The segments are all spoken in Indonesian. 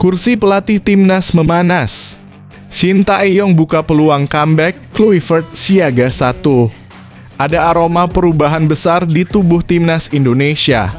Kursi pelatih timnas memanas. Shin Tae-yong buka peluang comeback, Kluivert siaga 1. Ada aroma perubahan besar di tubuh timnas Indonesia.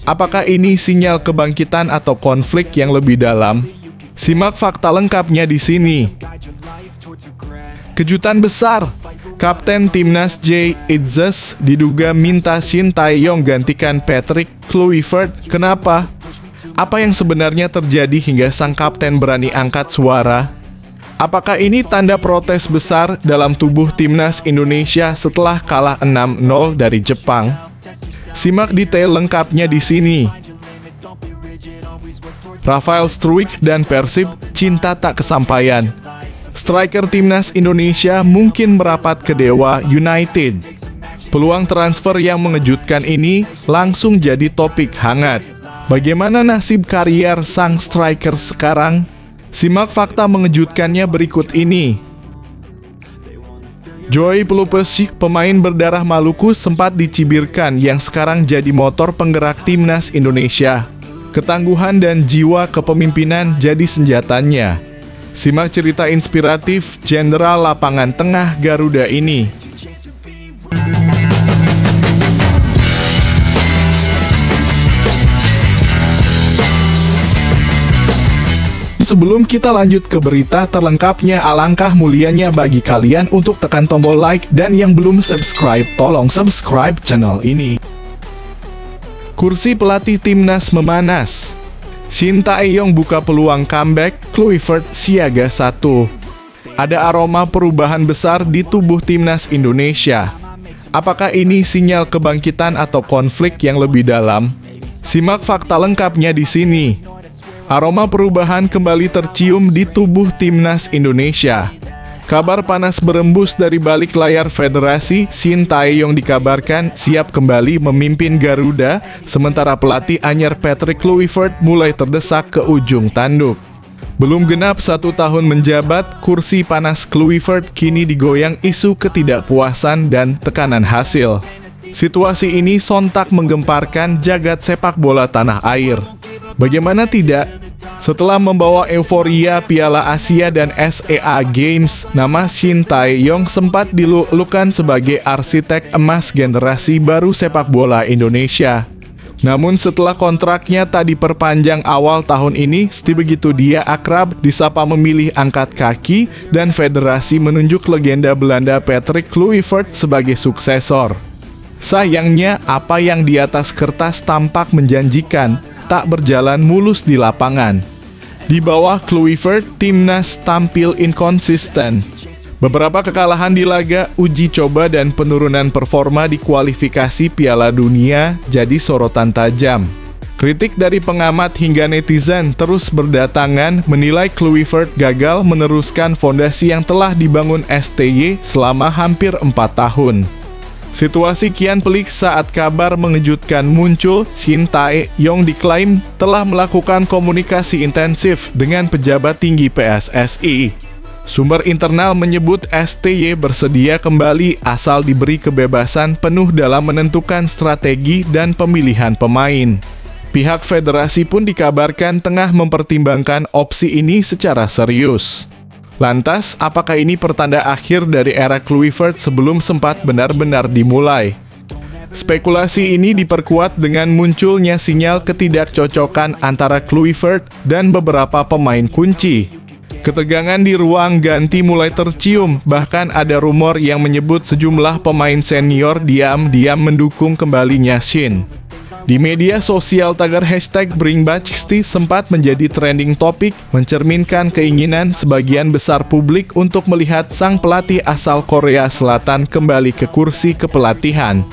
Apakah ini sinyal kebangkitan atau konflik yang lebih dalam? Simak fakta lengkapnya di sini. Kejutan besar. Kapten timnas Jay Itzes diduga minta Shin Tae-yong gantikan Patrick Kluivert. Kenapa? Apa yang sebenarnya terjadi hingga sang kapten berani angkat suara? Apakah ini tanda protes besar dalam tubuh timnas Indonesia setelah kalah 6-0 dari Jepang? Simak detail lengkapnya di sini. Rafael Struijk dan Persib cinta tak kesampaian. Striker timnas Indonesia mungkin merapat ke Dewa United. Peluang transfer yang mengejutkan ini langsung jadi topik hangat. Bagaimana nasib karier sang striker sekarang? Simak fakta mengejutkannya berikut ini. Joey Pelupesi, pemain berdarah Maluku, sempat dicibirkan yang sekarang jadi motor penggerak timnas Indonesia. Ketangguhan dan jiwa kepemimpinan jadi senjatanya. Simak cerita inspiratif Jenderal Lapangan Tengah Garuda ini. Sebelum kita lanjut ke berita terlengkapnya, alangkah mulianya bagi kalian untuk tekan tombol like, dan yang belum subscribe, tolong subscribe channel ini. Kursi pelatih timnas memanas. Shin Tae-yong buka peluang comeback, Kluivert siaga 1. Ada aroma perubahan besar di tubuh timnas Indonesia. Apakah ini sinyal kebangkitan atau konflik yang lebih dalam? Simak fakta lengkapnya di sini. Aroma perubahan kembali tercium di tubuh timnas Indonesia. Kabar panas berembus dari balik layar federasi. Shin Tae-yong dikabarkan siap kembali memimpin Garuda, sementara pelatih anyar Patrick Kluivert mulai terdesak ke ujung tanduk. Belum genap 1 tahun menjabat, kursi panas Kluivert kini digoyang isu ketidakpuasan dan tekanan hasil. Situasi ini sontak menggemparkan jagat sepak bola tanah air. Bagaimana tidak? Setelah membawa euforia Piala Asia dan SEA Games, nama Shin Tae-yong sempat dilulukan sebagai arsitek emas generasi baru sepak bola Indonesia. Namun setelah kontraknya tak diperpanjang awal tahun ini, begitu dia akrab disapa memilih angkat kaki dan federasi menunjuk legenda Belanda Patrick Kluivert sebagai suksesor. Sayangnya, apa yang di atas kertas tampak menjanjikan, tak berjalan mulus di lapangan. Di bawah Kluivert, timnas tampil inkonsisten. Beberapa kekalahan di laga uji coba dan penurunan performa di kualifikasi Piala Dunia jadi sorotan tajam. Kritik dari pengamat hingga netizen terus berdatangan menilai Kluivert gagal meneruskan fondasi yang telah dibangun STY selama hampir 4 tahun. Situasi kian pelik saat kabar mengejutkan muncul. Shin Tae-yong diklaim telah melakukan komunikasi intensif dengan pejabat tinggi PSSI. Sumber internal menyebut STY bersedia kembali asal diberi kebebasan penuh dalam menentukan strategi dan pemilihan pemain. Pihak federasi pun dikabarkan tengah mempertimbangkan opsi ini secara serius. Lantas, apakah ini pertanda akhir dari era Kluivert sebelum sempat benar-benar dimulai? Spekulasi ini diperkuat dengan munculnya sinyal ketidakcocokan antara Kluivert dan beberapa pemain kunci. Ketegangan di ruang ganti mulai tercium, bahkan ada rumor yang menyebut sejumlah pemain senior diam-diam mendukung kembalinya Shin. Di media sosial, tagar hashtag #BringBack60 sempat menjadi trending topik, mencerminkan keinginan sebagian besar publik untuk melihat sang pelatih asal Korea Selatan kembali ke kursi kepelatihan.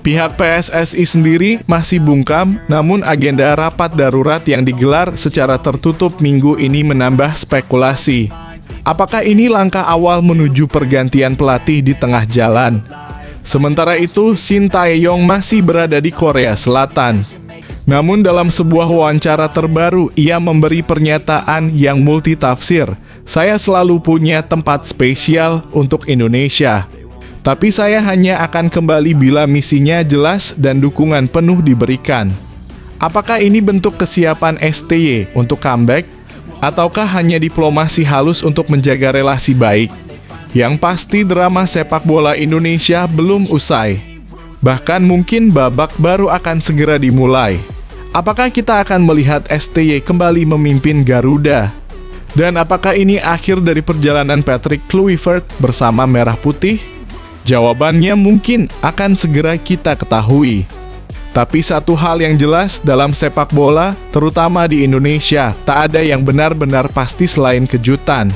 Pihak PSSI sendiri masih bungkam, namun agenda rapat darurat yang digelar secara tertutup minggu ini menambah spekulasi. Apakah ini langkah awal menuju pergantian pelatih di tengah jalan? Sementara itu, Shin Tae-yong masih berada di Korea Selatan. Namun dalam sebuah wawancara terbaru, ia memberi pernyataan yang multitafsir. Saya selalu punya tempat spesial untuk Indonesia. Tapi saya hanya akan kembali bila misinya jelas dan dukungan penuh diberikan. Apakah ini bentuk kesiapan STY untuk comeback? Ataukah hanya diplomasi halus untuk menjaga relasi baik? Yang pasti drama sepak bola Indonesia belum usai. Bahkan mungkin babak baru akan segera dimulai. Apakah kita akan melihat STY kembali memimpin Garuda? Dan apakah ini akhir dari perjalanan Patrick Kluivert bersama Merah Putih? Jawabannya mungkin akan segera kita ketahui. Tapi satu hal yang jelas dalam sepak bola, terutama di Indonesia, tak ada yang benar-benar pasti selain kejutan.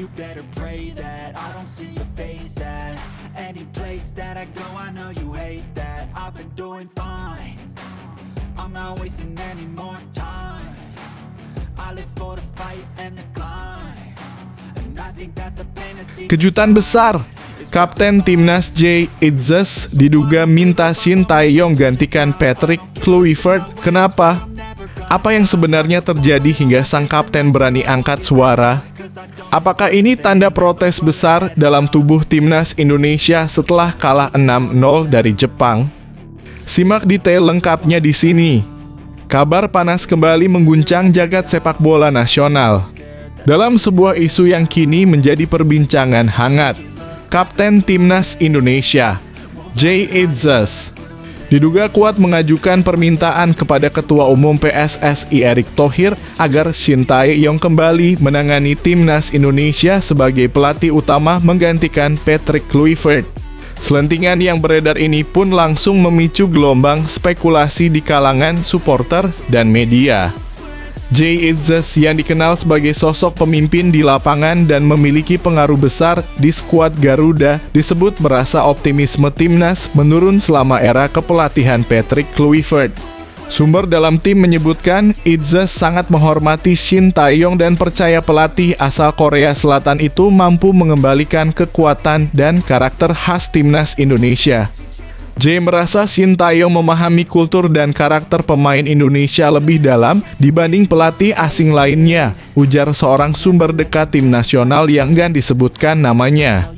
You better pray that I don't see your face at any place that I go. I know you hate that. I've been doing fine. I'm not wasting any more time. I live for the fight and the climb. And I think that the pain is deep. Kejutan besar. Kapten Timnas Jay Itzes diduga minta Shin Tae-yong gantikan Patrick Kluivert. Kenapa? Apa yang sebenarnya terjadi hingga sang kapten berani angkat suara? Apakah ini tanda protes besar dalam tubuh Timnas Indonesia setelah kalah 6-0 dari Jepang? Simak detail lengkapnya di sini. Kabar panas kembali mengguncang jagat sepak bola nasional. Dalam sebuah isu yang kini menjadi perbincangan hangat, Kapten Timnas Indonesia, Jay Itzes, diduga kuat mengajukan permintaan kepada Ketua Umum PSSI Erick Thohir agar Shin Tae-yong kembali menangani Timnas Indonesia sebagai pelatih utama menggantikan Patrick Kluivert. Selentingan yang beredar ini pun langsung memicu gelombang spekulasi di kalangan supporter dan media. Jay Itzes yang dikenal sebagai sosok pemimpin di lapangan dan memiliki pengaruh besar di skuad Garuda disebut merasa optimisme timnas menurun selama era kepelatihan Patrick Kluivert. Sumber dalam tim menyebutkan Itzes sangat menghormati Shin Tae-yong dan percaya pelatih asal Korea Selatan itu mampu mengembalikan kekuatan dan karakter khas timnas Indonesia. Jay merasa Shin Tae-yong memahami kultur dan karakter pemain Indonesia lebih dalam dibanding pelatih asing lainnya, ujar seorang sumber dekat tim nasional yang enggan disebutkan namanya.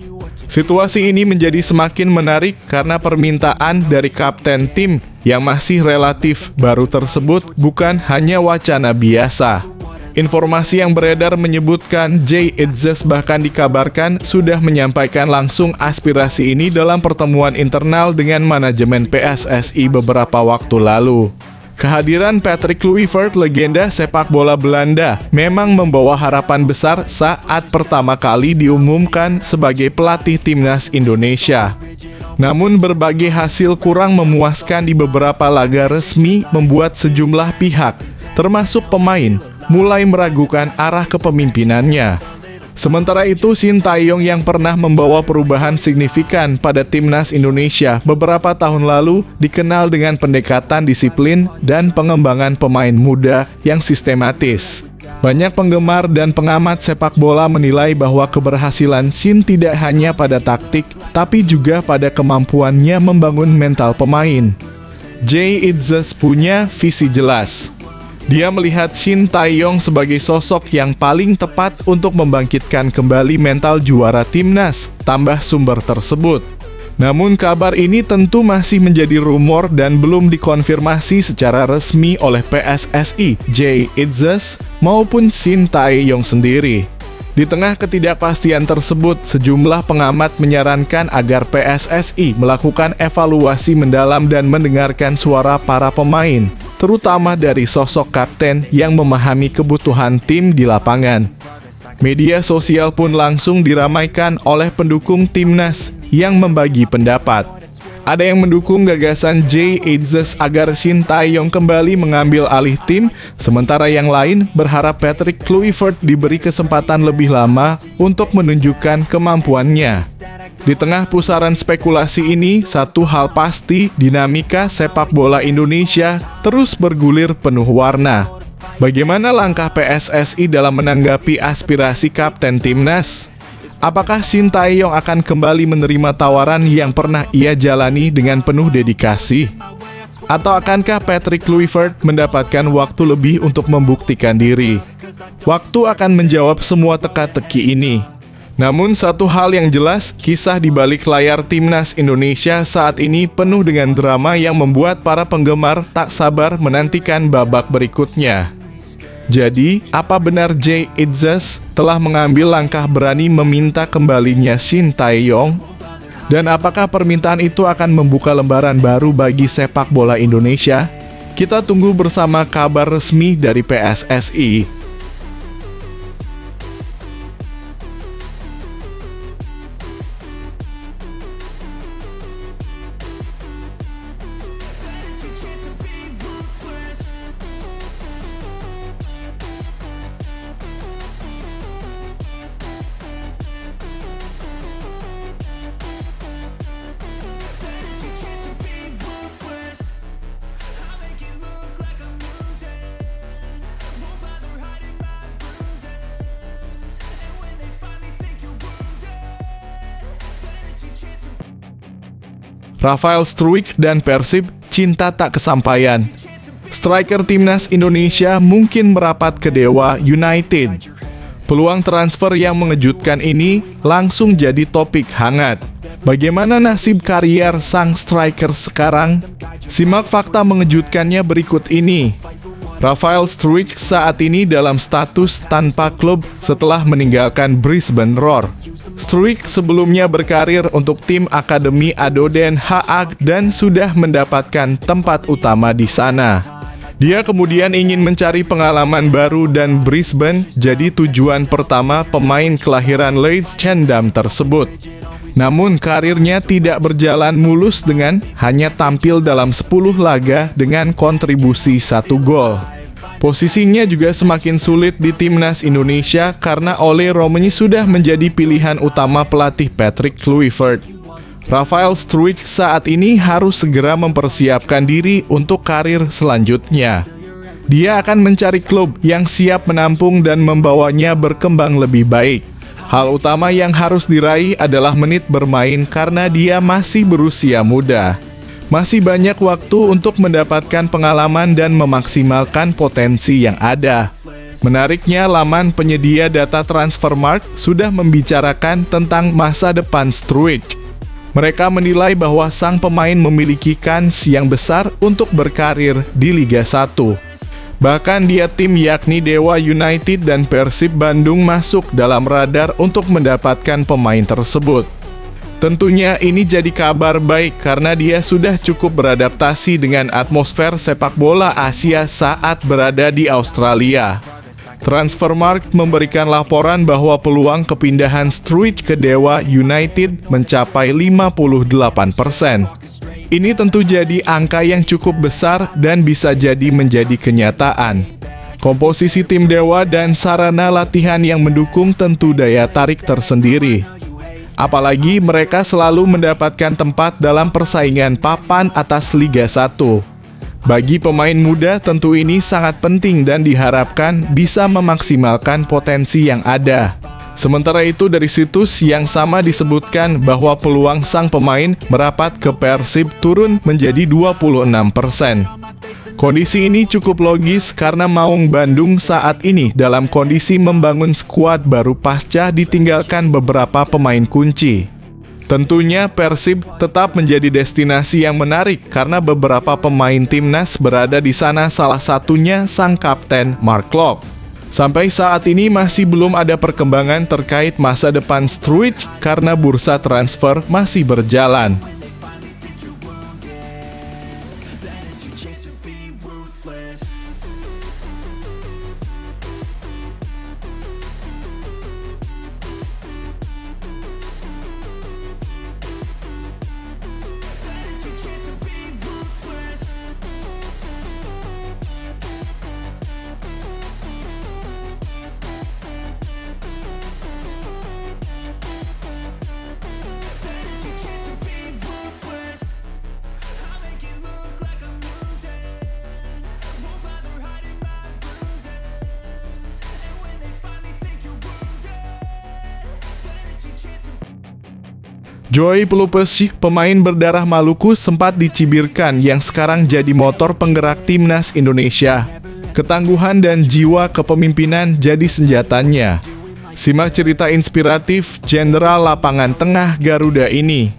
Situasi ini menjadi semakin menarik karena permintaan dari kapten tim yang masih relatif baru tersebut bukan hanya wacana biasa. Informasi yang beredar menyebutkan Jay Itzes bahkan dikabarkan sudah menyampaikan langsung aspirasi ini dalam pertemuan internal dengan manajemen PSSI beberapa waktu lalu. Kehadiran Patrick Kluivert, legenda sepak bola Belanda, memang membawa harapan besar saat pertama kali diumumkan sebagai pelatih timnas Indonesia. Namun berbagai hasil kurang memuaskan di beberapa laga resmi membuat sejumlah pihak, termasuk pemain, mulai meragukan arah kepemimpinannya. Sementara itu, Shin Tae-yong yang pernah membawa perubahan signifikan pada timnas Indonesia beberapa tahun lalu dikenal dengan pendekatan disiplin dan pengembangan pemain muda yang sistematis. Banyak penggemar dan pengamat sepak bola menilai bahwa keberhasilan Shin tidak hanya pada taktik, tapi juga pada kemampuannya membangun mental pemain. Jay Itzes punya visi jelas. Dia melihat Shin Tae-yong sebagai sosok yang paling tepat untuk membangkitkan kembali mental juara timnas, tambah sumber tersebut. Namun kabar ini tentu masih menjadi rumor dan belum dikonfirmasi secara resmi oleh PSSI, Jay Itzes, maupun Shin Tae-yong sendiri. Di tengah ketidakpastian tersebut, sejumlah pengamat menyarankan agar PSSI melakukan evaluasi mendalam dan mendengarkan suara para pemain, terutama dari sosok kapten yang memahami kebutuhan tim di lapangan. Media sosial pun langsung diramaikan oleh pendukung timnas yang membagi pendapat. Ada yang mendukung gagasan Jay Itzes agar Shin Tae-yong kembali mengambil alih tim, sementara yang lain berharap Patrick Kluivert diberi kesempatan lebih lama untuk menunjukkan kemampuannya. Di tengah pusaran spekulasi ini, satu hal pasti, dinamika sepak bola Indonesia terus bergulir penuh warna. Bagaimana langkah PSSI dalam menanggapi aspirasi kapten timnas? Apakah Shin Tae-yong akan kembali menerima tawaran yang pernah ia jalani dengan penuh dedikasi? Atau akankah Patrick Kluivert mendapatkan waktu lebih untuk membuktikan diri? Waktu akan menjawab semua teka-teki ini. Namun satu hal yang jelas, kisah di balik layar Timnas Indonesia saat ini penuh dengan drama yang membuat para penggemar tak sabar menantikan babak berikutnya. Jadi, apa benar Jay Itzes telah mengambil langkah berani meminta kembalinya Shin Tae-yong? Dan apakah permintaan itu akan membuka lembaran baru bagi sepak bola Indonesia? Kita tunggu bersama kabar resmi dari PSSI. Rafael Struijk dan Persib cinta tak kesampaian. Striker Timnas Indonesia mungkin merapat ke Dewa United. Peluang transfer yang mengejutkan ini langsung jadi topik hangat. Bagaimana nasib karier sang striker sekarang? Simak fakta mengejutkannya berikut ini. Rafael Struijk saat ini dalam status tanpa klub setelah meninggalkan Brisbane Roar. Struijk sebelumnya berkarir untuk tim Akademi ADO Den Haag dan sudah mendapatkan tempat utama di sana. Dia kemudian ingin mencari pengalaman baru dan Brisbane jadi tujuan pertama pemain kelahiran Leidschendam tersebut. Namun karirnya tidak berjalan mulus dengan hanya tampil dalam 10 laga dengan kontribusi 1 gol. Posisinya juga semakin sulit di Timnas Indonesia karena Ole Romani sudah menjadi pilihan utama pelatih Patrick Kluivert. Rafael Struijk saat ini harus segera mempersiapkan diri untuk karir selanjutnya. Dia akan mencari klub yang siap menampung dan membawanya berkembang lebih baik. Hal utama yang harus diraih adalah menit bermain karena dia masih berusia muda. Masih banyak waktu untuk mendapatkan pengalaman dan memaksimalkan potensi yang ada. Menariknya, laman penyedia data Transfermarkt sudah membicarakan tentang masa depan Struijk. Mereka menilai bahwa sang pemain memiliki kans yang besar untuk berkarir di Liga 1. Bahkan dia tim yakni Dewa United dan Persib Bandung masuk dalam radar untuk mendapatkan pemain tersebut. Tentunya ini jadi kabar baik karena dia sudah cukup beradaptasi dengan atmosfer sepak bola Asia saat berada di Australia. Transfermarkt memberikan laporan bahwa peluang kepindahan Struijk ke Dewa United mencapai 58%. Ini tentu jadi angka yang cukup besar dan bisa jadi menjadi kenyataan. Komposisi tim Dewa dan sarana latihan yang mendukung tentu daya tarik tersendiri. Apalagi mereka selalu mendapatkan tempat dalam persaingan papan atas Liga 1. Bagi pemain muda tentu ini sangat penting dan diharapkan bisa memaksimalkan potensi yang ada. Sementara itu dari situs yang sama disebutkan bahwa peluang sang pemain merapat ke Persib turun menjadi 26%. Kondisi ini cukup logis karena Maung Bandung saat ini dalam kondisi membangun skuad baru pasca ditinggalkan beberapa pemain kunci. Tentunya Persib tetap menjadi destinasi yang menarik karena beberapa pemain timnas berada di sana, salah satunya sang kapten Mark Klok. Sampai saat ini masih belum ada perkembangan terkait masa depan Struijk karena bursa transfer masih berjalan. Joey Pelupes, pemain berdarah Maluku, sempat dicibirkan yang sekarang jadi motor penggerak timnas Indonesia. Ketangguhan dan jiwa kepemimpinan jadi senjatanya. Simak cerita inspiratif Jenderal Lapangan Tengah Garuda ini.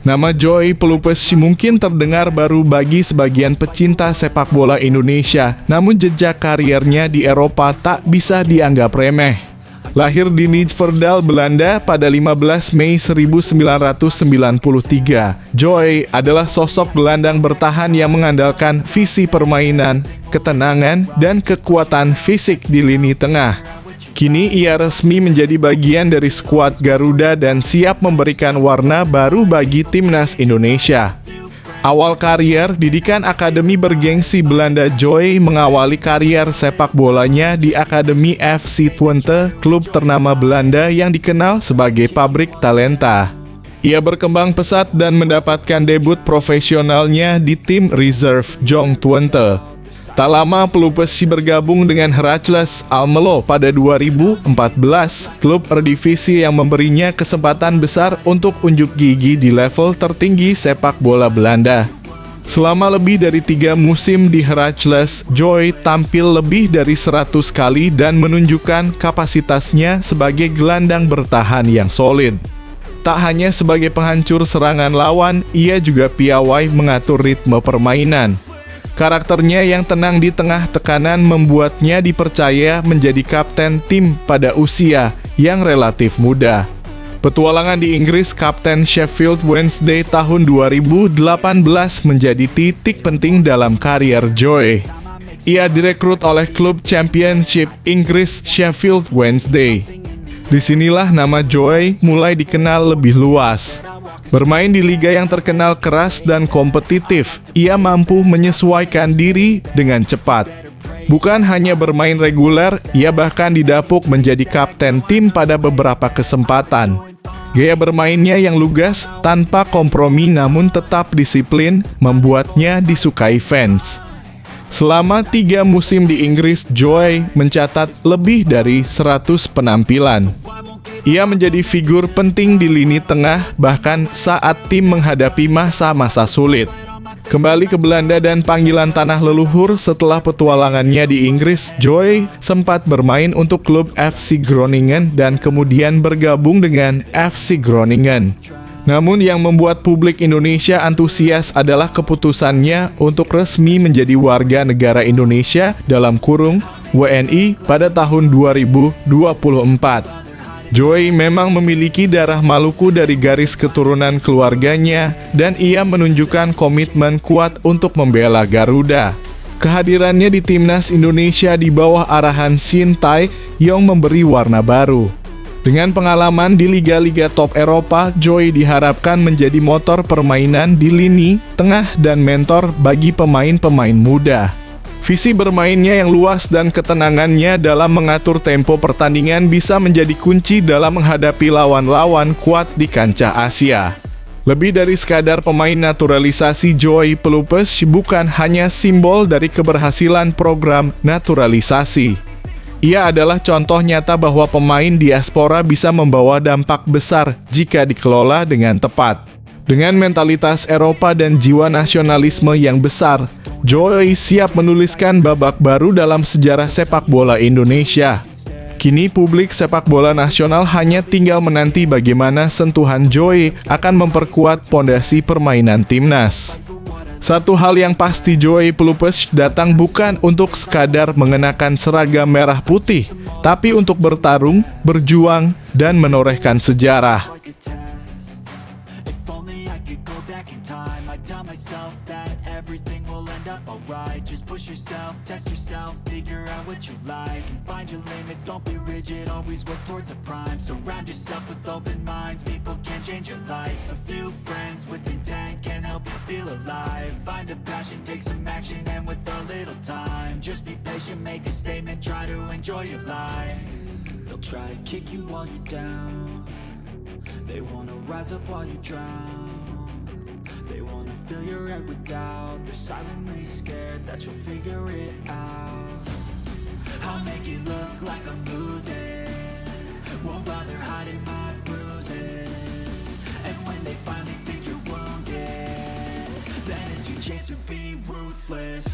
Nama Joey Pelupes mungkin terdengar baru bagi sebagian pecinta sepak bola Indonesia, namun jejak kariernya di Eropa tak bisa dianggap remeh. Lahir di Nijverdal, Belanda pada 15 Mei 1993, Joey adalah sosok gelandang bertahan yang mengandalkan visi permainan, ketenangan, dan kekuatan fisik di lini tengah. Kini ia resmi menjadi bagian dari skuad Garuda dan siap memberikan warna baru bagi timnas Indonesia. Awal karier, didikan akademi bergengsi Belanda, Joey mengawali karier sepak bolanya di Akademi FC Twente, klub ternama Belanda yang dikenal sebagai pabrik talenta. Ia berkembang pesat dan mendapatkan debut profesionalnya di tim reserve Jong Twente. Tak lama Pelupes bergabung dengan Heracles Almelo pada 2014, klub Eredivisie yang memberinya kesempatan besar untuk unjuk gigi di level tertinggi sepak bola Belanda. Selama lebih dari 3 musim di Heracles, Joey tampil lebih dari 100 kali dan menunjukkan kapasitasnya sebagai gelandang bertahan yang solid. Tak hanya sebagai penghancur serangan lawan, ia juga piawai mengatur ritme permainan. Karakternya yang tenang di tengah tekanan membuatnya dipercaya menjadi kapten tim pada usia yang relatif muda. Petualangan di Inggris Kapten Sheffield Wednesday tahun 2018 menjadi titik penting dalam karier Joey. Ia direkrut oleh klub Championship Inggris Sheffield Wednesday. Disinilah nama Joey mulai dikenal lebih luas. Bermain di liga yang terkenal keras dan kompetitif, ia mampu menyesuaikan diri dengan cepat. Bukan hanya bermain reguler, ia bahkan didapuk menjadi kapten tim pada beberapa kesempatan. Gaya bermainnya yang lugas, tanpa kompromi namun tetap disiplin, membuatnya disukai fans. Selama 3 musim di Inggris, Joey mencatat lebih dari 100 penampilan. Ia menjadi figur penting di lini tengah bahkan saat tim menghadapi masa-masa sulit. Kembali ke Belanda dan panggilan tanah leluhur setelah petualangannya di Inggris, Joey sempat bermain untuk klub FC Groningen dan kemudian bergabung dengan FC Groningen. Namun yang membuat publik Indonesia antusias adalah keputusannya untuk resmi menjadi warga negara Indonesia (WNI) pada tahun 2024. Joey memang memiliki darah Maluku dari garis keturunan keluarganya dan ia menunjukkan komitmen kuat untuk membela Garuda. Kehadirannya di timnas Indonesia di bawah arahan Shin Tae-yong memberi warna baru. Dengan pengalaman di liga-liga top Eropa, Joey diharapkan menjadi motor permainan di lini tengah dan mentor bagi pemain-pemain muda. Visi bermainnya yang luas dan ketenangannya dalam mengatur tempo pertandingan bisa menjadi kunci dalam menghadapi lawan-lawan kuat di kancah Asia. Lebih dari sekadar pemain naturalisasi, Joey Pelupes bukan hanya simbol dari keberhasilan program naturalisasi. Ia adalah contoh nyata bahwa pemain diaspora bisa membawa dampak besar jika dikelola dengan tepat. Dengan mentalitas Eropa dan jiwa nasionalisme yang besar, Joey siap menuliskan babak baru dalam sejarah sepak bola Indonesia. Kini publik sepak bola nasional hanya tinggal menanti bagaimana sentuhan Joey akan memperkuat pondasi permainan timnas. Satu hal yang pasti, Joey Pelupes datang bukan untuk sekadar mengenakan seragam merah putih, tapi untuk bertarung, berjuang, dan menorehkan sejarah. Just push yourself, test yourself, figure out what you like, and find your limits, don't be rigid, always work towards a prime. Surround yourself with open minds, people can change your life. A few friends with intent can help you feel alive. Find a passion, take some action, and with a little time, just be patient, make a statement, try to enjoy your life. They'll try to kick you while you're down, they wanna rise up while you drown. They wanna fill your head with doubt, they're silently scared that you'll figure it out. I'll make it look like I'm losing, won't bother hiding my bruises. And when they finally think you're wounded, then it's your chance to be ruthless.